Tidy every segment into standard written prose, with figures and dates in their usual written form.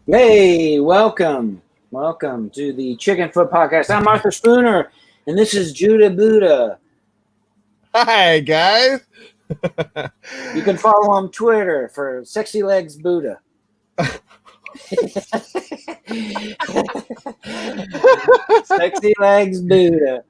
Hey, welcome to the Chicken Foot Podcast. I'm Arthur Spooner, and this is Judah Buddha. Hi, guys. You can follow on Twitter for Sexy Legs Buddha. Sexy Legs Buddha.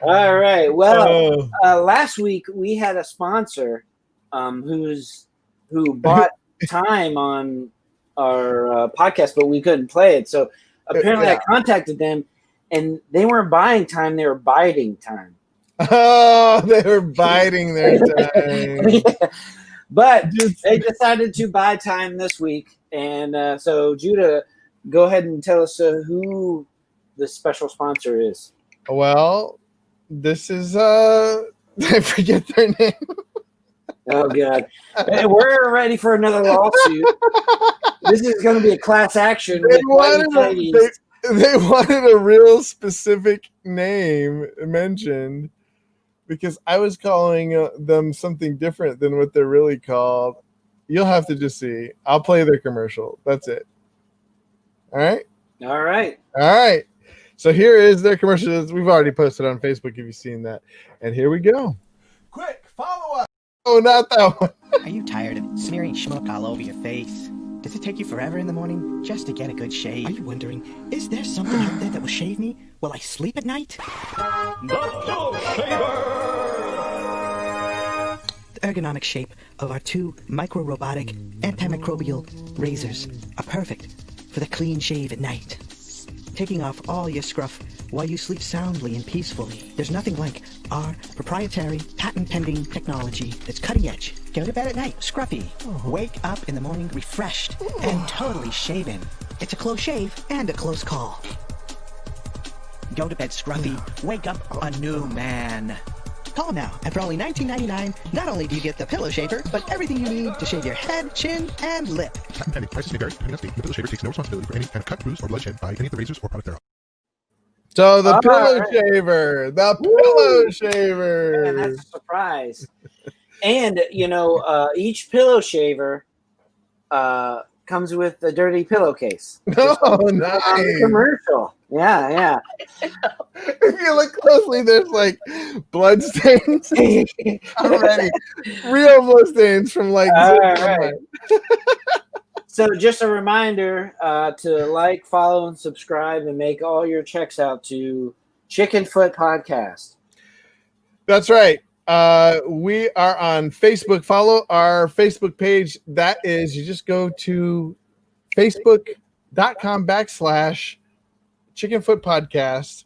All right. Well, last week we had a sponsor who bought time on our podcast, but we couldn't play it. So apparently I contacted them, and they weren't buying time; they were biding time. Oh, they were biding their time. Yeah. But they decided to buy time this week, and so Judah, go ahead and tell us who the special sponsor is. Well, this is I forget their name. Oh God, we're ready for another lawsuit. This is going to be a class action. They wanted a real specific name mentioned because I was calling them something different than what they're really called. You'll have to just see. I'll play their commercial. That's it. All right. All right. All right. So here is their commercial. We've already posted on Facebook if you've seen that. And here we go. Quick, follow up. Oh, not that one. Are you tired of smearing schmuck all over your face? Does it take you forever in the morning just to get a good shave? Are you wondering, is there something out there that will shave me while I sleep at night? The Pillow Shaver! The ergonomic shape of our two micro-robotic antimicrobial razors are perfect for the clean shave at night. Taking off all your scruff while you sleep soundly and peacefully. There's nothing like our proprietary patent-pending technology that's cutting edge. Go to bed at night scruffy. Wake up in the morning refreshed and totally shaven. It's a close shave and a close call. Go to bed scruffy. Wake up a new man. Call now, and for only $19.99, not only do you get the Pillow Shaver, but everything you need to shave your head, chin, and lip. Patent pending. Prices may vary depending on state. The Pillow Shaver takes no responsibility for any kind of cut, bruise, or bloodshed by any of the razors or product thereof. So the Pillow Shaver, the Pillow Shaver. Man, that's a surprise. And each Pillow Shaver comes with a dirty pillowcase. Oh, nice. Commercial. Yeah. If you look closely, there's like blood stains already. Real blood stains from like. All right. So just a reminder to like, follow, and subscribe, and make all your checks out to Chicken Foot Podcast. That's right. We are on Facebook. Follow our Facebook page. That is, you just go to facebook.com/Chicken Foot Podcast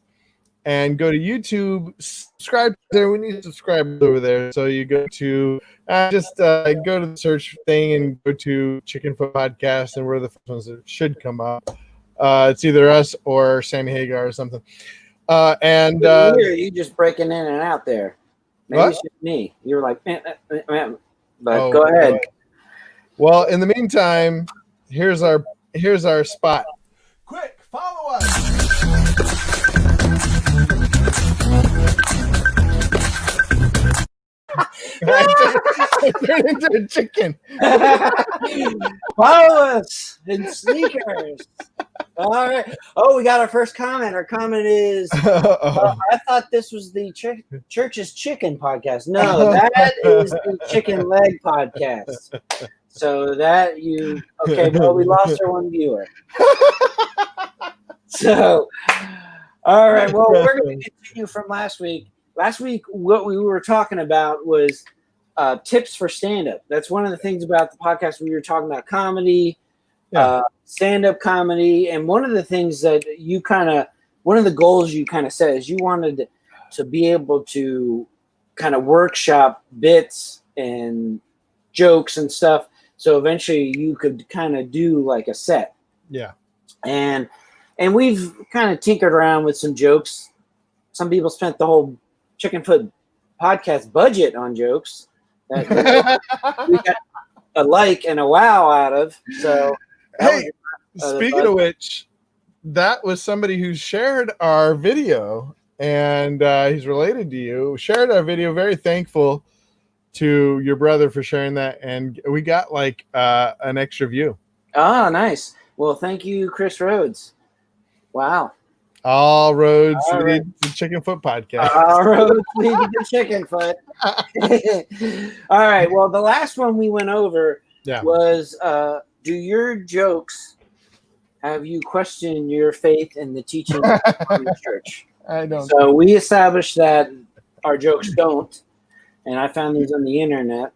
and go to YouTube. Subscribe there. We need subscribers over there. So you go to go to the search thing and go to Chicken Foot Podcast, and we're the first ones that should come up. It's either us or Sammy Hagar or something. You just breaking in and out there. Maybe it's just me. You were like, but go ahead. Well, in the meantime, here's our spot. Quick, follow us. I turned into a chicken. Follow us in sneakers. All right. Oh, we got our first comment. Our comment is, I thought this was the Church's Chicken Podcast. No, that is the Chicken Leg Podcast. So well, we lost our one viewer. So, all right. Well, we're going to continue from last week. Last week, what we were talking about was tips for stand-up. That's one of the things about the podcast. We were talking about comedy, stand-up comedy, and one of the things that one of the goals you kind of set is you wanted to be able to kind of workshop bits and jokes and stuff. So eventually you could kind of do like a set. Yeah. And we've kind of tinkered around with some jokes. Some people spent the whole Chicken Foot Podcast budget on jokes that we got a like and a wow out of. So, hey, speaking of which, that was somebody who shared our video, and he's related to you. Shared our video. Very thankful to your brother for sharing that, and we got like an extra view. Oh, nice. Well, thank you, Chris Rhodes. Wow. All roads All lead to Chicken Foot Podcast. All roads lead to Chicken Foot. All right. Well, the last one we went over was do your jokes have you question your faith in the teaching of the church? I don't. So we established that our jokes don't, and I found these on the internet.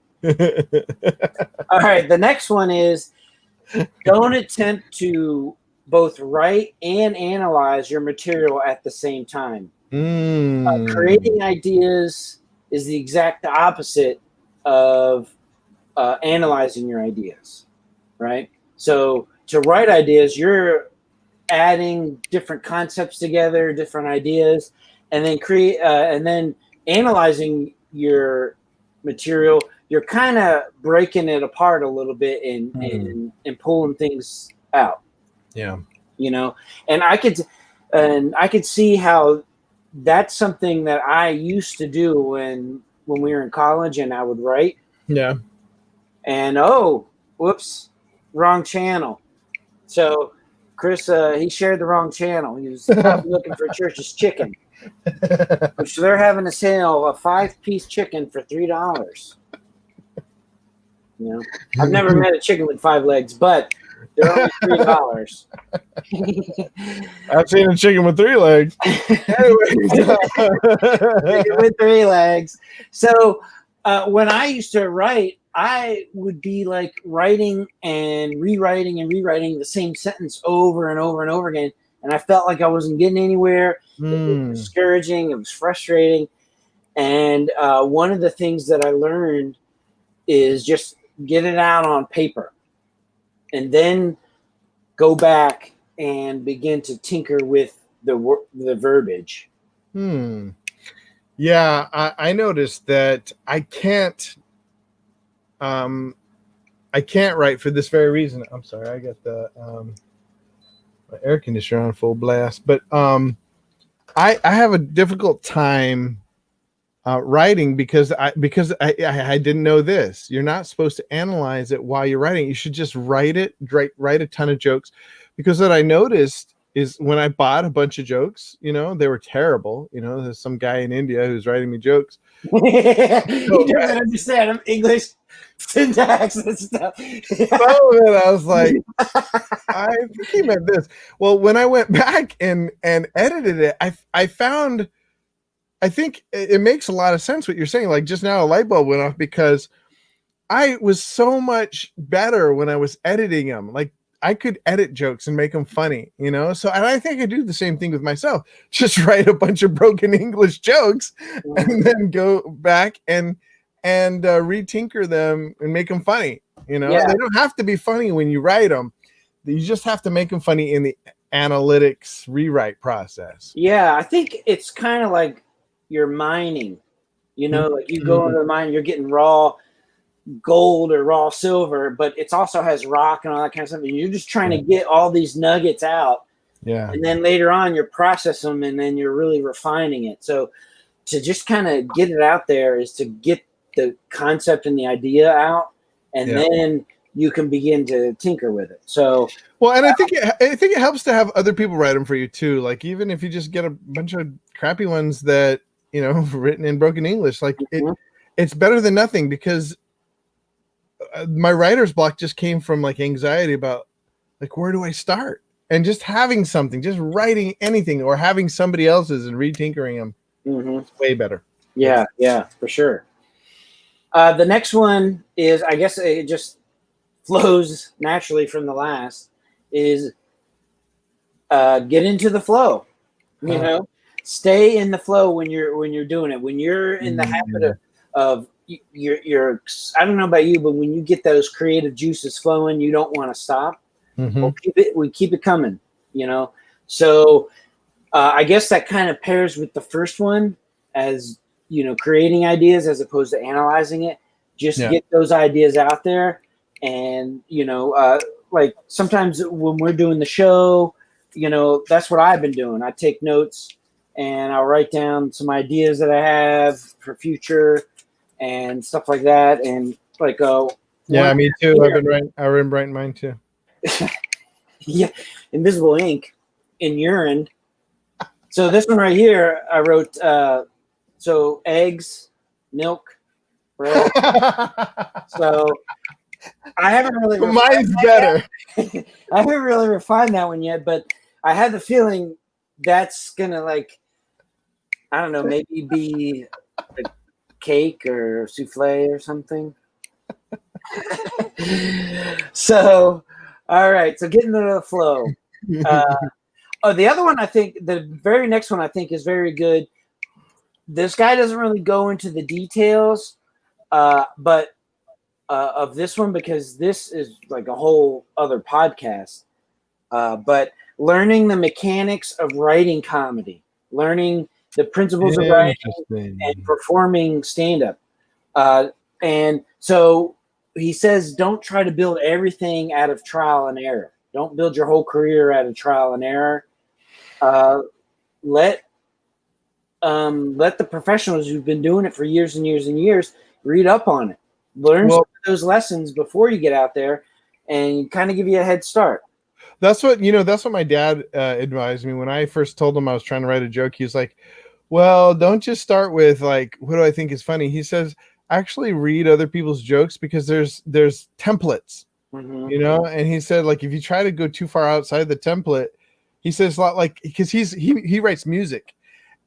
All right. The next one is don't attempt to both write and analyze your material at the same time. Creating ideas is the exact opposite of analyzing your ideas, right? So to write ideas, you're adding different concepts together, different ideas, and then and then analyzing your material. You're kind of breaking it apart a little bit and pulling things out. Yeah, and I could see how that's something that I used to do when we were in college and I would write. Yeah. And whoops, wrong channel. So Chris, he shared the wrong channel. He was looking for Church's Chicken, which they're having a sale, a 5-piece chicken for $3. I've never met a chicken with 5 legs, but they're only $3. I've seen a chicken with 3 legs. Chicken with 3 legs. So when I used to write, I would be like writing and rewriting the same sentence over and over and over again. And I felt like I wasn't getting anywhere. It was discouraging. It was frustrating. And one of the things that I learned is just get it out on paper and then go back and begin to tinker with the verbiage. Yeah, I noticed that I can't write for this very reason. I'm sorry, I got the my air conditioner on full blast, but I have a difficult time writing because I didn't know this. You're not supposed to analyze it while you're writing. You should just write a ton of jokes, because what I noticed is when I bought a bunch of jokes, they were terrible. There's some guy in India who's writing me jokes. He doesn't understand English syntax and stuff. Some of it, I was like, I think he meant this. Well, when I went back and edited it, I found, I think it makes a lot of sense what you're saying. Like just now, a light bulb went off, because I was so much better when I was editing them. Like I could edit jokes and make them funny, So, and I think I do the same thing with myself. Just write a bunch of broken English jokes and then go back and retinker them and make them funny. They don't have to be funny when you write them. You just have to make them funny in the analytics rewrite process. Yeah, I think it's kind of like you're mining. Like you go into the mine, you're getting raw gold or raw silver, but it also has rock and all that kind of stuff. And you're just trying to get all these nuggets out. Yeah. And then later on, you process them, and then you're really refining it. So to just kind of get it out there is to get the concept and the idea out, and then you can begin to tinker with it. So, well, and I think it helps to have other people write them for you too. Like even if you just get a bunch of crappy ones that written in broken English, like it's better than nothing, because my writer's block just came from like anxiety about like where do I start, and just having something, just writing anything or having somebody else's and retinkering them, way better. Yeah, for sure. The next one is, I guess it just flows naturally from the last, is get into the flow. Stay in the flow when you're doing it. When you're in the habit of you're I don't know about you, but when you get those creative juices flowing, you don't want to stop. We keep it coming. So I guess that kind of pairs with the first one, as creating ideas as opposed to analyzing it. Just get those ideas out there. And, like sometimes when we're doing the show, that's what I've been doing. I take notes and I'll write down some ideas that I have for future and stuff like that. And like, me too. I've been writing mine too. Yeah, invisible ink in urine. So this one right here, I wrote. So eggs, milk, bread. So I haven't really. Mine's better. I haven't really refined that one yet, but I had the feeling that's gonna like, I don't know, maybe be a cake or souffle or something. So, all right. So getting into the flow. The other one, I think the very next one I think is very good. This guy doesn't really go into the details, but of this one, because this is like a whole other podcast. But learning the mechanics of writing comedy, learning the principles of writing and performing stand-up. And so he says, don't try to build everything out of trial and error. Don't build your whole career out of trial and error. Let the professionals who've been doing it for years and years and years read up on it. Learn some of those lessons before you get out there, and kind of give you a head start. That's what my dad advised me when I first told him I was trying to write a joke. He was like, well, don't just start with like, what do I think is funny? He says, actually read other people's jokes, because there's templates, and he said, like, if you try to go too far outside the template, he says a lot, like, because he writes music.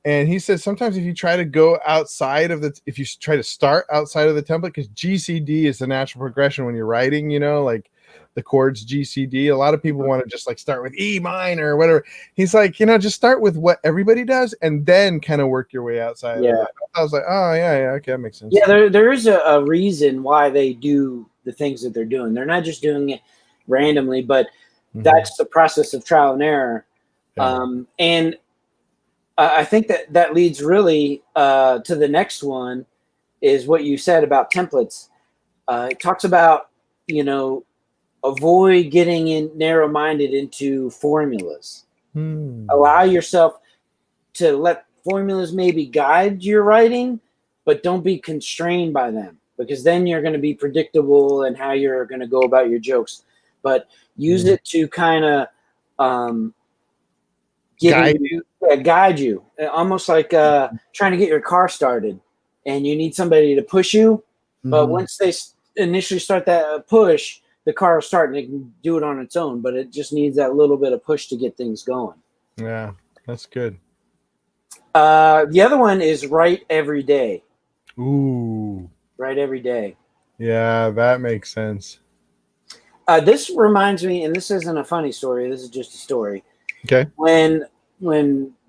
And he says sometimes if you try to go outside of if you try to start outside of the template, because GCD is the natural progression when you're writing, like the chords GCD. A lot of people want to just like start with E minor or whatever. He's like, just start with what everybody does and then kind of work your way outside. Yeah. I was like, oh yeah, okay, that makes sense. Yeah, there is a reason why they do the things that they're doing. They're not just doing it randomly, but that's the process of trial and error. Yeah. And I think that leads really to the next one, is what you said about templates. It talks about, avoid getting narrow-minded into formulas. Allow yourself to let formulas maybe guide your writing, but don't be constrained by them, because then you're going to be predictable in how you're going to go about your jokes. But use it to kind of guide you, almost like trying to get your car started, and you need somebody to push you. But once they initially start that push, the car will start and it can do it on its own. But it just needs that little bit of push to get things going. Yeah, that's good. The other one is write every day. Ooh, write every day. Yeah, that makes sense. This reminds me, and this isn't a funny story. This is just a story. Okay. When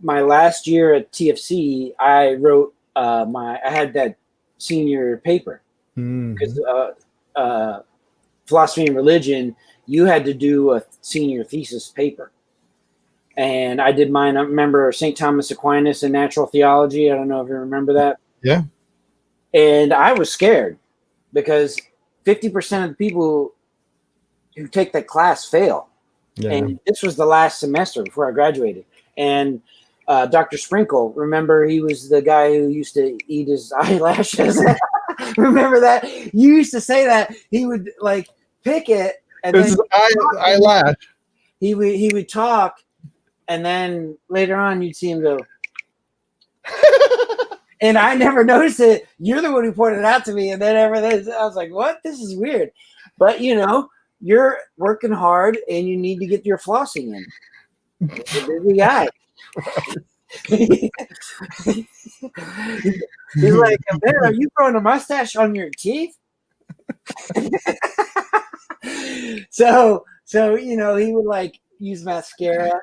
my last year at TFC, I wrote I had that senior paper, because philosophy and religion, you had to do a senior thesis paper, and I did mine. I remember St. Thomas Aquinas and natural theology. I don't know if you remember that. Yeah. And I was scared, because 50% of the people who take that class fail. Yeah. And this was the last semester before I graduated. And Dr. Sprinkle, remember, he was the guy who used to eat his eyelashes. Remember that? You used to say that he would like pick it, and then eyelash. He would talk, and then later on you'd see him go. And I never noticed it. You're the one who pointed it out to me, and then I was like, "What? This is weird." But you're working hard, and you need to get your flossing in. You're a busy guy. He's like, "Man, are you growing a mustache on your teeth?" So he would like use mascara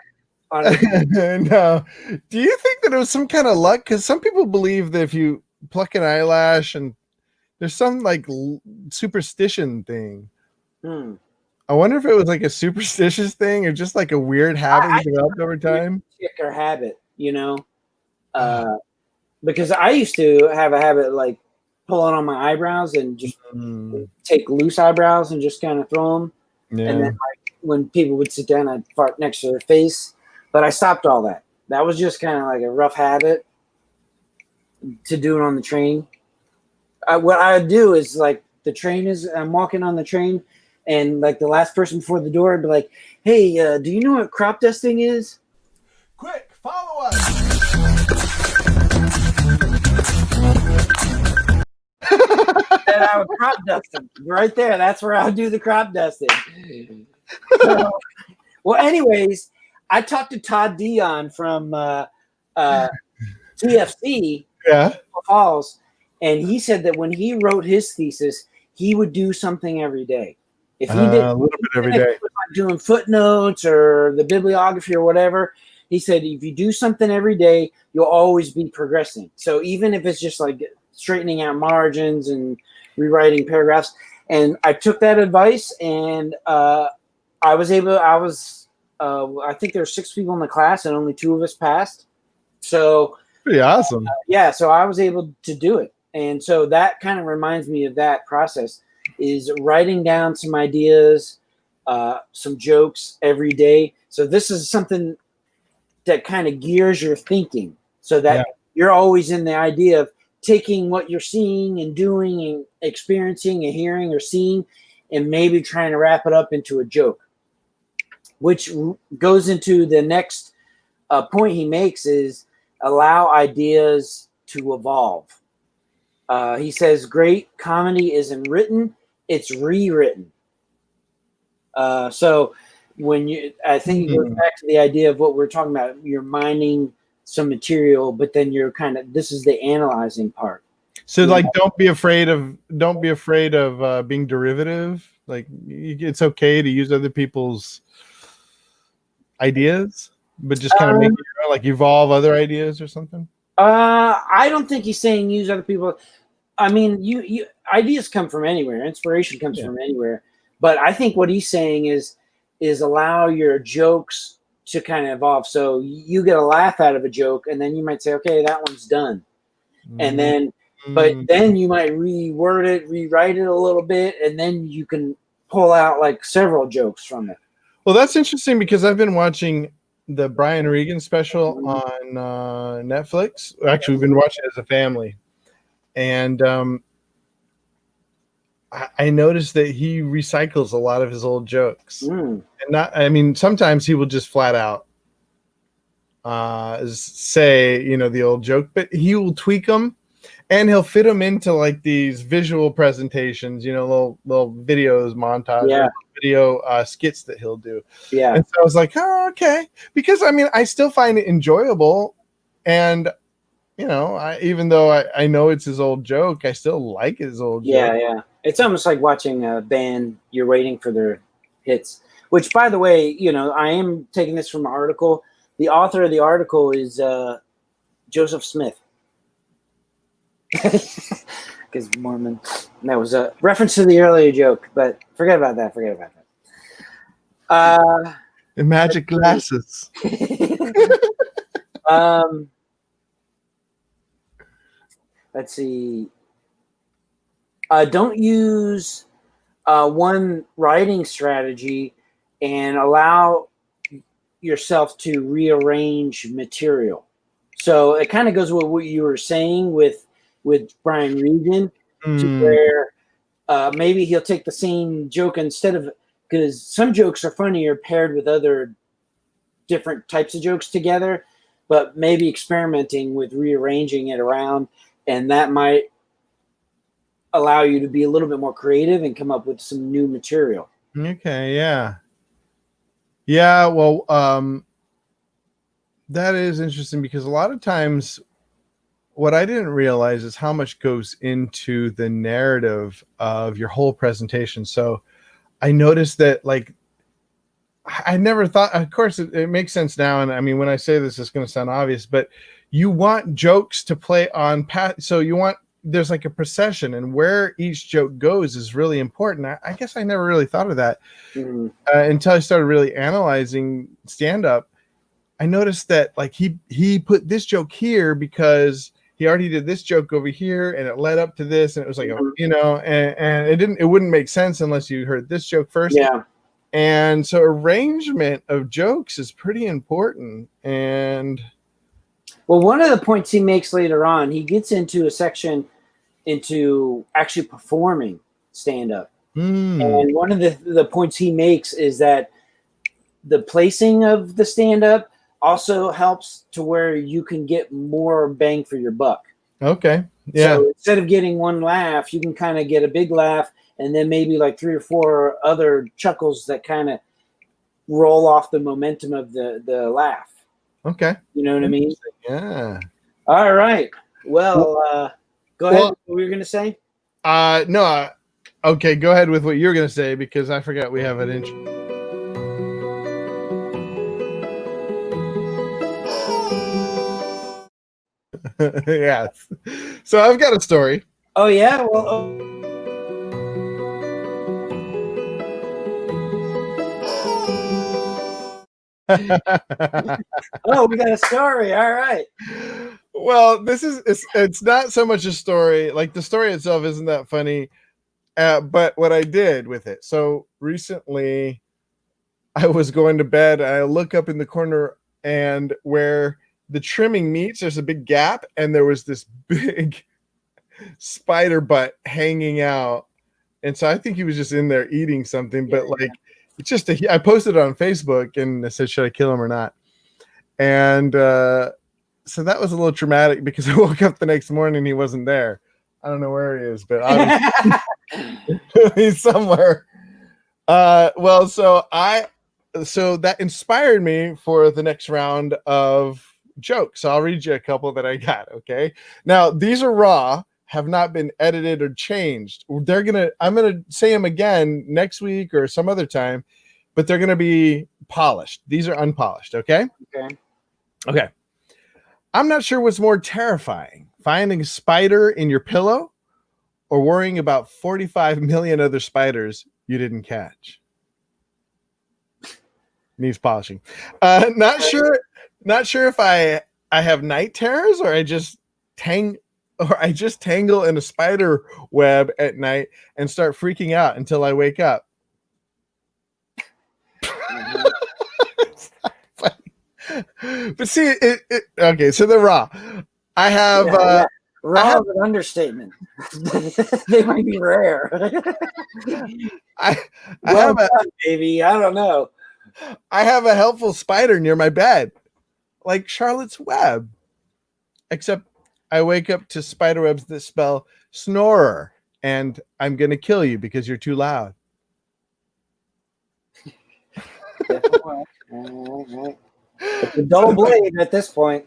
on it. No. Do you think that it was some kind of luck? Because some people believe that if you pluck an eyelash, and there's some like superstition thing. I wonder if it was like a superstitious thing or just like a weird habit you developed over time. Tick or habit, because I used to have a habit like pulling on my eyebrows and just take loose eyebrows and just kind of throw them. Yeah. And then like, when people would sit down, I'd fart next to their face. But I stopped all that. That was just kind of like a rough habit to do it on the train. What I would do is like I'm walking on the train, and like the last person before the door would be like, "Hey, do you know what crop dusting is?" Quick, follow us. Then I would crop dust them right there. That's where I would do the crop dusting. So, well, anyways, I talked to Todd Dion from TFC Yeah. Falls, and he said that when he wrote his thesis, he would do something every day. If he did A little bit every even if day. it was like doing footnotes or the bibliography or whatever, he said if you do something every day, you'll always be progressing. So even if it's just like straightening out margins and rewriting paragraphs, and I took that advice, and I think there were 6 people in the class, and only 2 of us passed. So Pretty awesome. yeah, so I was able to do it. And so that kind of reminds me of that process, is writing down some ideas, some jokes every day. So this is something that kind of gears your thinking so that you're always in the idea of taking what you're seeing and doing and experiencing and hearing or seeing and maybe trying to wrap it up into a joke, which goes into the next point he makes is allow ideas to evolve. He says, great comedy isn't written, it's rewritten. So I think it goes back to the idea of what we're talking about. You're mining some material, but then you're this is the analyzing part. So like, don't be afraid of being derivative. Like it's okay to use other people's ideas, but just kind of make it like evolve other ideas or something. I don't think he's saying use other people. I mean, you ideas come from anywhere. Inspiration comes from anywhere. But I think what he's saying is allow your jokes to kind of evolve. So you get a laugh out of a joke, and then you might say, okay, that one's done. And then, but then you might reword it, rewrite it a little bit, and then you can pull out like several jokes from it. Well, that's interesting because I've been watching the Brian Regan special on Netflix. Actually, we've been watching it as a family. And I noticed that he recycles a lot of his old jokes. And sometimes he will just flat out say, the old joke, but he will tweak them and he'll fit them into like these visual presentations, little videos, montage, video skits that he'll do. Yeah. And so I was like, oh, okay. Because I still find it enjoyable. And even though I know it's his old joke, I still like his old joke. Yeah. It's almost like watching a band. You're waiting for their hits, which, by the way, I am taking this from an article. The author of the article is Joseph Smith. Because Mormon. That was a reference to the earlier joke, but forget about that. The magic glasses. Let's see. Don't use one writing strategy and allow yourself to rearrange material. So it kind of goes with what you were saying with Brian Regan, to where maybe he'll take the same joke instead of, because some jokes are funnier paired with other different types of jokes together, but maybe experimenting with rearranging it around, and that might allow you to be a little bit more creative and come up with some new material. Okay, yeah. Yeah, well, that is interesting because a lot of times what I didn't realize is how much goes into the narrative of your whole presentation. So I noticed that, like, I never thought, of course, it makes sense now. And when I say this, it's going to sound obvious, but you want jokes to play on so you want, there's like a procession, and where each joke goes is really important. I guess I never really thought of that until I started really analyzing stand-up. I noticed that like he put this joke here because he already did this joke over here, and it led up to this, and it was like and it wouldn't make sense unless you heard this joke first. Yeah. And so arrangement of jokes is pretty important. And well, one of the points he makes later on, he gets into a section into actually performing stand-up. And one of the points he makes is that the placing of the stand-up also helps to where you can get more bang for your buck. Okay. Yeah. So instead of getting one laugh, you can kind of get a big laugh and then maybe like 3 or 4 other chuckles that kind of roll off the momentum of the laugh. Okay. You know what I mean? Yeah. All right. Well, go ahead. What were you going to say? No. Okay, go ahead with what you're going to say because I forgot we have an intro. Yes. So I've got a story. Oh, yeah? Well, oh, we got a story. All right. Well, it's not so much a story. Like the story itself isn't that funny, but what I did with it. So recently, I was going to bed. And I look up in the corner, and where the trimming meets, there's a big gap, and there was this big spider butt hanging out. And so I think he was just in there eating something. But like, it's just I posted it on Facebook, and I said, "Should I kill him or not?" And so that was a little traumatic because I woke up the next morning and he wasn't there. I don't know where he is, but he's somewhere. Well, so that inspired me for the next round of jokes. So I'll read you a couple that I got. Okay. Now these are raw, have not been edited or changed. I'm gonna say them again next week or some other time, but they're gonna be polished. These are unpolished. Okay. Okay. I'm not sure what's more terrifying, finding a spider in your pillow or worrying about 45 million other spiders you didn't catch. Needs polishing. Not sure if I have night terrors or I just tangle in a spider web at night and start freaking out until I wake up. But see, okay, so they're raw. I have raw is an understatement. They might be rare. I have baby. I don't know. I have a helpful spider near my bed, like Charlotte's Web. Except I wake up to spider webs that spell snorer, and I'm gonna kill you because you're too loud. It's a dull blade at this point.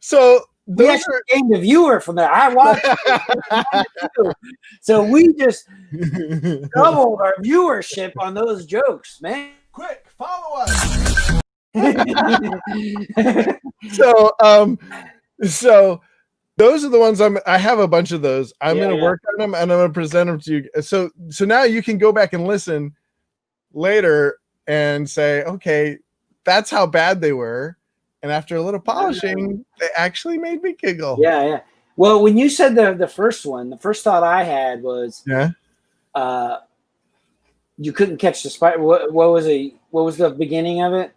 So we actually gained a viewer from that. I watched it. So we just doubled our viewership on those jokes, man. Quick, follow us. So those are the ones I have a bunch of those. I'm going to work on them and I'm going to present them to you. So now you can go back and listen later and say, okay, that's how bad they were. And after a little polishing, they actually made me giggle. Yeah. Well, when you said the first one, the first thought I had was, you couldn't catch the spider. What was the beginning of it?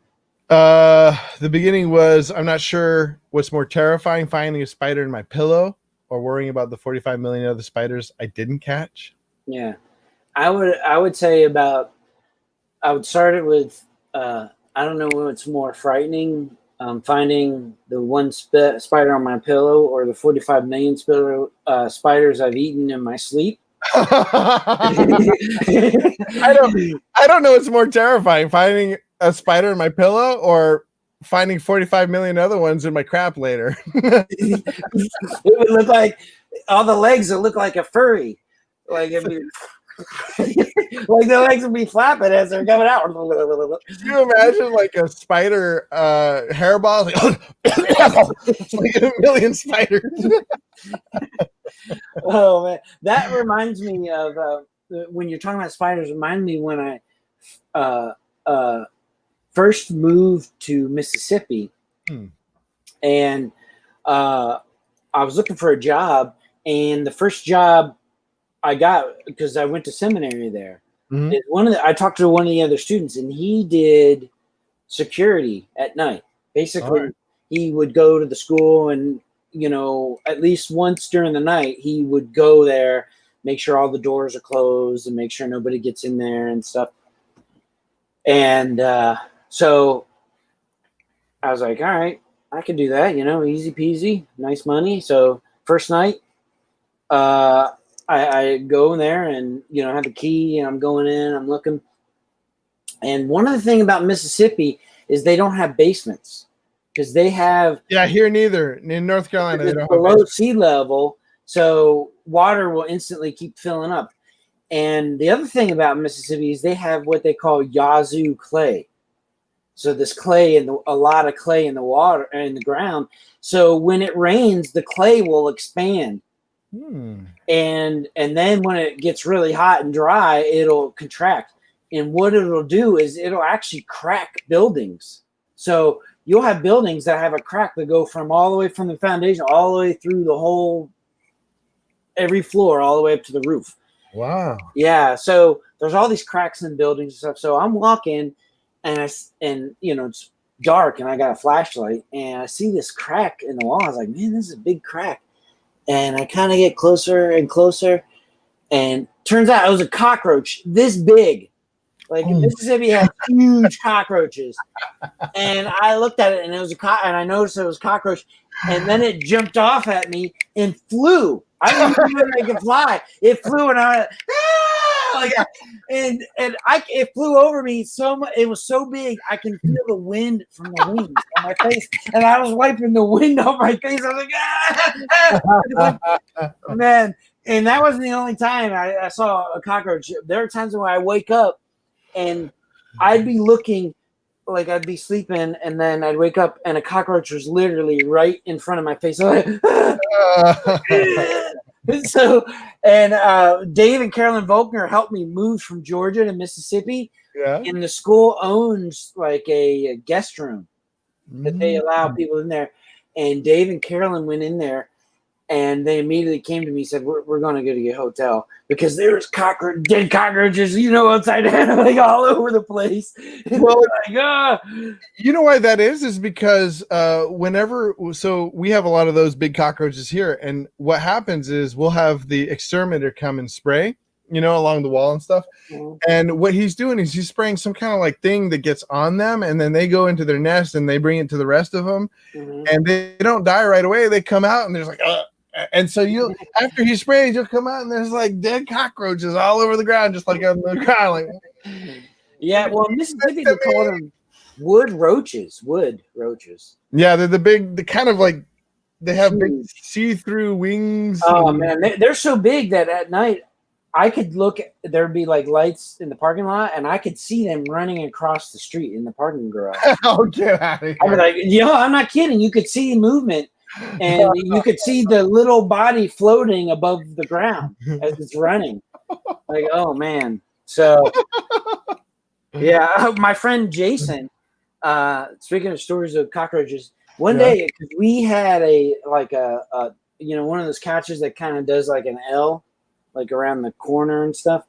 The beginning was, I'm not sure what's more terrifying, finding a spider in my pillow or worrying about the 45 million other spiders I didn't catch. Yeah. I would say I would start it with, I don't know what's more frightening, finding the one spider on my pillow or the 45 million spiders I've eaten in my sleep. I don't know what's more terrifying, finding a spider in my pillow or finding 45 million other ones in my crap later. It would look like all the legs would look like a furry. Like it'd be like the legs would be flapping as they're coming out. Can you imagine like a spider hairball? Like a million spiders. Oh man, that reminds me of when you're talking about spiders. Remind me when I first moved to Mississippi, and I was looking for a job, and the first job I got, because I went to seminary there, is I talked to one of the other students, and he did security at night. Basically, he would go to the school and, at least once during the night, he would go there, make sure all the doors are closed and make sure nobody gets in there and stuff. And so I was like, all right, I can do that, easy peasy, nice money. So first night, I go in there and, have the key and I'm going in, I'm looking. And one of the things about Mississippi is they don't have basements because they have. Yeah, here neither. In North Carolina, they don't below have sea level. So water will instantly keep filling up. And the other thing about Mississippi is they have what they call Yazoo clay. So this clay and a lot of clay in the water and in the ground. So when it rains, the clay will expand. And then when it gets really hot and dry, it'll contract. And what it'll do is it'll actually crack buildings. So you'll have buildings that have a crack that go from all the way from the foundation all the way through the whole, every floor, all the way up to the roof. Wow. Yeah. So there's all these cracks in buildings and stuff. So I'm walking and it's dark and I got a flashlight and I see this crack in the wall. I was like, man, this is a big crack. And I kind of get closer and closer. And turns out it was a cockroach this big. Like Mississippi has huge cockroaches, and I looked at it, and it was and I noticed it was a cockroach, and then it jumped off at me and flew. I didn't even make it fly. It flew, and I went, like that. And it flew over me so much. It was so big, I can feel the wind from the wings on my face, and I was wiping the wind off my face. I was like, man. And that wasn't the only time I saw a cockroach. There are times when I wake up. And I'd be looking, like I'd be sleeping, and then I'd wake up, and a cockroach was literally right in front of my face. Like, so, and Dave and Carolyn Volkner helped me move from Georgia to Mississippi. Yeah. And the school owns like a guest room that they allow people in there. And Dave and Carolyn went in there. And they immediately came to me and said, we're going to go to a hotel because there's dead cockroaches, upside down, like all over the place. Well, like, you know why that is because so we have a lot of those big cockroaches here. And what happens is we'll have the exterminator come and spray, along the wall and stuff. Mm-hmm. And what he's doing is he's spraying some kind of like thing that gets on them. And then they go into their nest and they bring it to the rest of them. Mm-hmm. And they don't die right away. They come out and there's like, and so after he sprays, you'll come out and there's like dead cockroaches all over the ground, just like on the ground. Like, yeah, well, Mississippi, they call them wood roaches. Yeah, they're the kind of like, they have big see-through wings. Oh, man, they're so big that at night I could look, there'd be like lights in the parking lot, and I could see them running across the street in the parking garage. Oh, get out of here. I'd be like, I'm not kidding. You could see movement. And you could see the little body floating above the ground as it's running. Like, oh, man. So, yeah, my friend Jason, speaking of stories of cockroaches, one day we had one of those couches that kind of does like an L, like around the corner and stuff.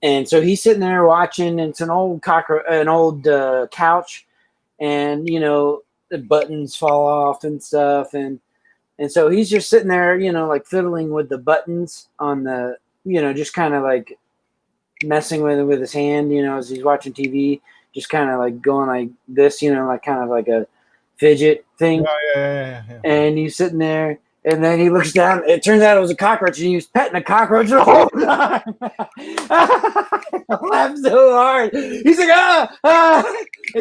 And so he's sitting there watching, and it's an old couch, and, the buttons fall off and stuff, and so he's just sitting there, like fiddling with the buttons on the, just kind of like messing with his hand, as he's watching TV, just kind of like going like this, like kind of like a fidget thing. Yeah. And he's sitting there, and then he looks down. It turns out it was a cockroach, and he was petting a cockroach the whole time. I laughed so hard. He's like, and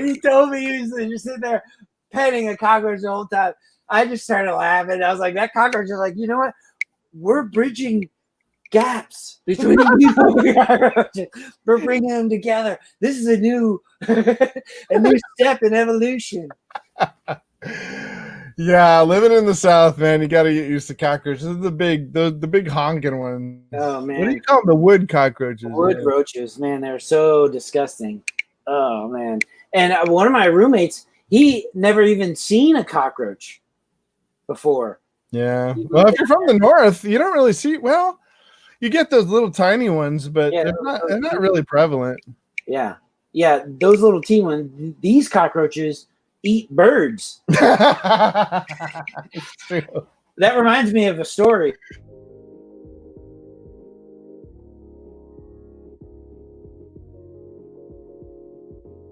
he told me he was just sitting there petting a cockroach the whole time. I just started laughing. I was like, that cockroach is like, you know what? We're bridging gaps between people and cockroaches. We're bringing them together. This is a new step in evolution. Yeah, living in the South, man, you got to get used to cockroaches. The big honking ones. Oh, man. What do you call them? The wood cockroaches. Roaches, man. They're so disgusting. Oh, man. And one of my roommates, he never even seen a cockroach before. Yeah. Well, if you're from the North, you don't really see. Well, you get those little tiny ones, but they're not really prevalent. Yeah. Yeah. Those little teeny ones, these cockroaches eat birds. It's true. That reminds me of a story.